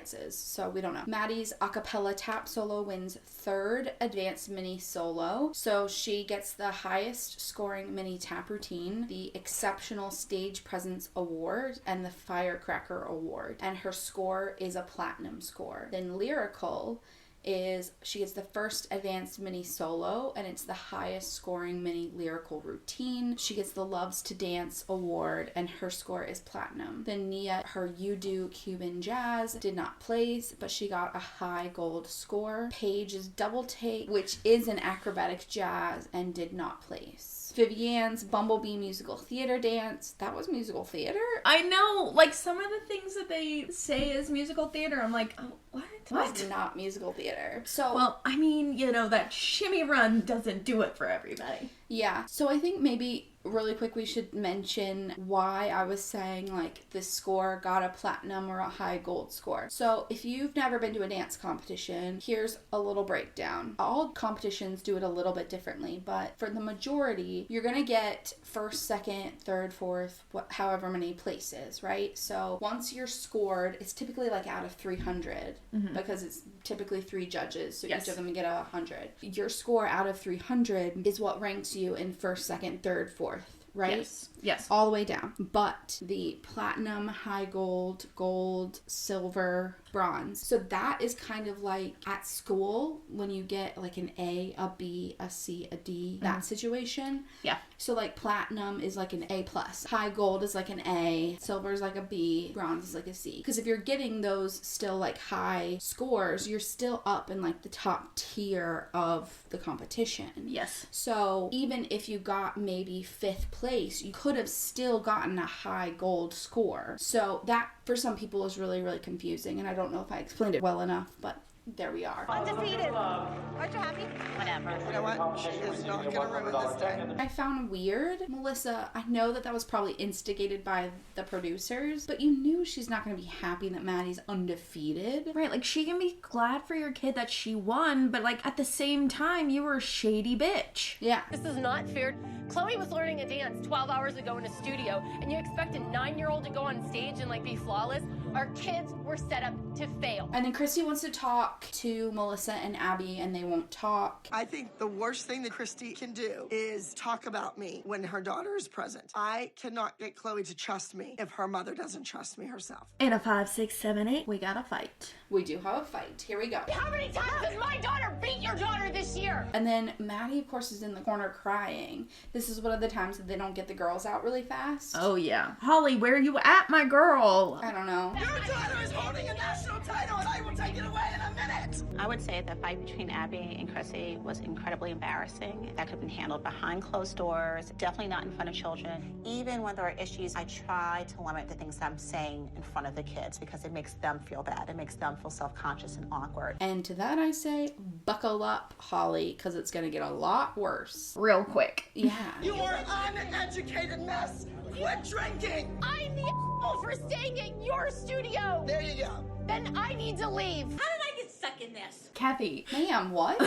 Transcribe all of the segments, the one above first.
dances, so we don't know. Maddie's a cappella tap solo wins 3rd advanced mini solo. So she gets the highest scoring mini tap routine, the Exceptional Stage Presence Award, and the Firecracker Award. And her score is a platinum score. Then lyrical is she gets the 1st advanced mini solo, and it's the highest scoring mini lyrical routine. She gets the Loves to Dance award, and her score is platinum. Then Nia, her You Do Cuban Jazz did not place, but she got a high gold score. Paige's Double Take, which is an acrobatic jazz, and did not place. Vivianne's Bumblebee Musical Theater Dance, that was musical theater? I know, like some of the things that they say is musical theater, I'm like, oh, what? That's not musical theater. So, well, I mean, you know, that shimmy run doesn't do it for everybody. Yeah. So I think maybe really quick we should mention why I was saying like this score got a platinum or a high gold score. So if you've never been to a dance competition, here's a little breakdown. All competitions do it a little bit differently, but for the majority, you're gonna get 1st, 2nd, 3rd, 4th, however many places, right? So once you're scored, it's typically like out of 300 because it's typically 3 judges, so each of them get 100. Your score out of 300 is what ranks you in 1st, 2nd, 3rd, 4th, right? Yes. All the way down. But the platinum, high gold, gold, silver, bronze. So that is kind of like at school when you get like an A, a B, a C, a D, that situation. Yeah. So like platinum is like an A+. High gold is like an A. Silver is like a B. Bronze is like a C. Because if you're getting those still like high scores, you're still up in like the top tier of the competition. Yes. So even if you got maybe 5th place, you could have still gotten a high gold score. So that for some people is really, really confusing. And I don't know if I explained it well enough, but there we are. Undefeated. Aren't you happy? Whatever. You know what? She is not going to ruin this day. I found weird, Melissa, I know that was probably instigated by the producers, but you knew she's not going to be happy that Maddie's undefeated. Right, like she can be glad for your kid that she won, but like at the same time, you were a shady bitch. Yeah. This is not fair. Chloe was learning a dance 12 hours ago in a studio, and you expect a 9-year-old to go on stage and like be flawless? Our kids were set up to fail. And then Christy wants to talk to Melissa and Abby, and they won't talk. I think the worst thing that Christy can do is talk about me when her daughter is present. I cannot get Chloe to trust me if her mother doesn't trust me herself. In a 5, 6, 7, 8, we got a fight. We do have a fight. Here we go. How many times has my daughter beat your daughter this year? And then Maddie, of course, is in the corner crying. This is one of the times that they don't get the girls out really fast. Oh, yeah. Holly, where are you at, my girl? I don't know. Your daughter is holding a national title and I will take it away in a minute. I would say the fight between Abby and Chrissy was incredibly embarrassing. That could have been handled behind closed doors, definitely not in front of children. Even when there are issues, I try to limit the things I'm saying in front of the kids because it makes them feel bad. It makes them feel self-conscious and awkward. And to that I say, buckle up, Holly, because it's going to get a lot worse. Real quick. Yeah. You are an uneducated mess. Quit drinking. I'm the a**hole for staying at your studio. There you go. Then I need to leave. How did I get stuck in this? Kathy. Ma'am, what?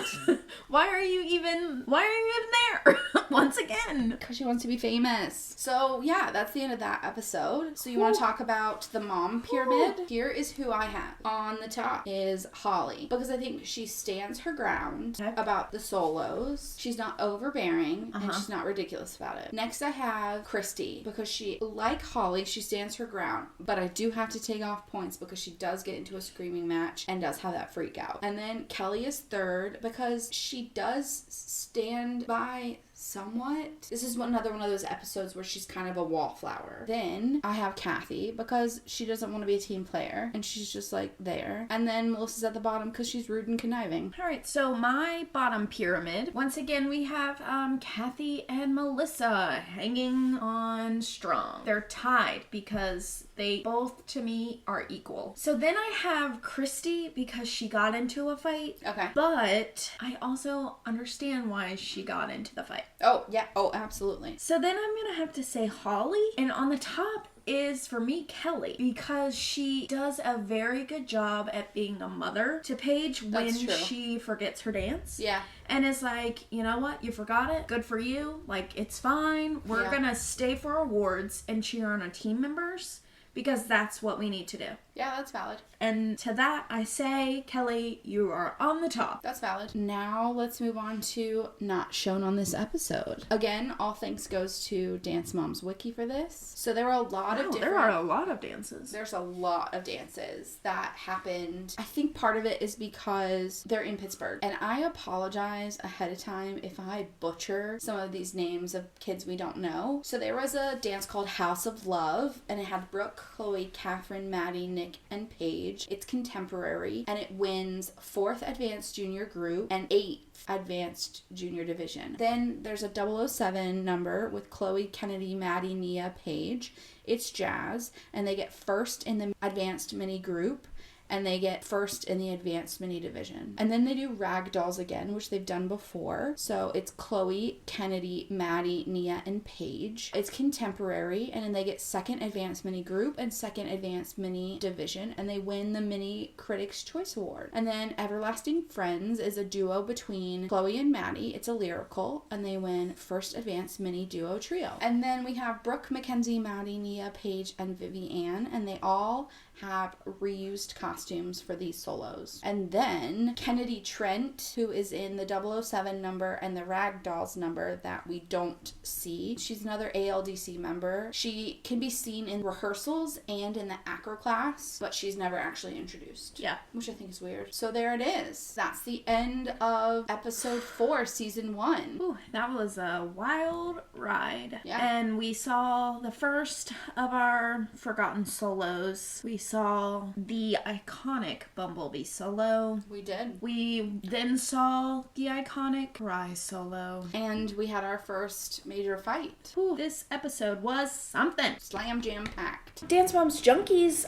Why are you even there? Once again. Because she wants to be famous. So yeah, that's the end of that episode. So you want to talk about the mom pyramid? Here is who I have. On the top is Holly. Because I think she stands her ground about the solos. She's not overbearing and she's not ridiculous about it. Next I have Christy. Because she, like Holly, she stands her ground. But I do have to take off points because she does get into a screaming match and does have that freak out. And then Kelly is third because she does stand by somewhat. This is another one of those episodes where she's kind of a wallflower. Then I have Kathy because she doesn't want to be a team player and she's just like there. And then Melissa's at the bottom because she's rude and conniving. All right, so my bottom pyramid. Once again, we have Kathy and Melissa hanging on strong. They're tied because they both, to me, are equal. So then I have Christy because she got into a fight. Okay. But I also understand why she got into the fight. Oh, yeah. Oh, absolutely. So then I'm going to have to say Holly. And on the top is, for me, Kelly. Because she does a very good job at being a mother to Paige when she forgets her dance. Yeah. And is like, you know what? You forgot it. Good for you. Like, it's fine. We're going to stay for awards and cheer on our team members. Because that's what we need to do. Yeah, that's valid. And to that, I say, Kelly, you are on the top. That's valid. Now let's move on to not shown on this episode. Again, all thanks goes to Dance Mom's Wiki for this. So there were a lot of different... There are a lot of dances. There's a lot of dances that happened. I think part of it is because they're in Pittsburgh. And I apologize ahead of time if I butcher some of these names of kids we don't know. So there was a dance called House of Love, and it had Brooke, Chloe, Catherine, Maddie, Nick, and Paige. It's contemporary, and it wins 4th Advanced Junior Group and 8th Advanced Junior Division. Then there's a 007 number with Chloe, Kennedy, Maddie, Nia, Paige. It's jazz, and they get 1st in the Advanced Mini Group, and they get 1st in the Advanced Mini Division. And then they do rag dolls again, which they've done before. So it's Chloe, Kennedy, Maddie, Nia, and Paige. It's contemporary, and then they get 2nd Advanced Mini Group and 2nd Advanced Mini Division, and they win the Mini Critics' Choice Award. And then Everlasting Friends is a duo between Chloe and Maddie. It's a lyrical, and they win 1st Advanced Mini Duo Trio. And then we have Brooke, Mackenzie, Maddie, Nia, Paige, and Vivian, and they all have reused costumes for these solos. And then Kennedy Trent, who is in the 007 number and the Rag Dolls number that we don't see. She's another ALDC member. She can be seen in rehearsals and in the acro class, but she's never actually introduced. Yeah. Which I think is weird. So there it is. That's the end of episode 4, season 1. Ooh, that was a wild ride. Yeah. And we saw the first of our forgotten solos. We saw the iconic Bumblebee solo. We did. We then saw the iconic Rise solo. And we had our first major fight. Ooh, this episode was something. Slam jam packed. Dance Moms Junkies,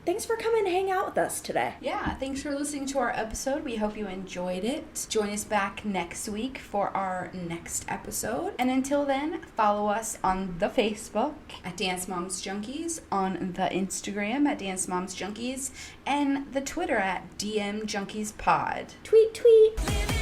thanks for coming to hang out with us today. Yeah, thanks for listening to our episode. We hope you enjoyed it. Join us back next week for our next episode. And until then, follow us on the Facebook at Dance Moms Junkies, on the Instagram at Dance Moms Junkies, and the Twitter at DM Junkies Pod. Tweet, tweet.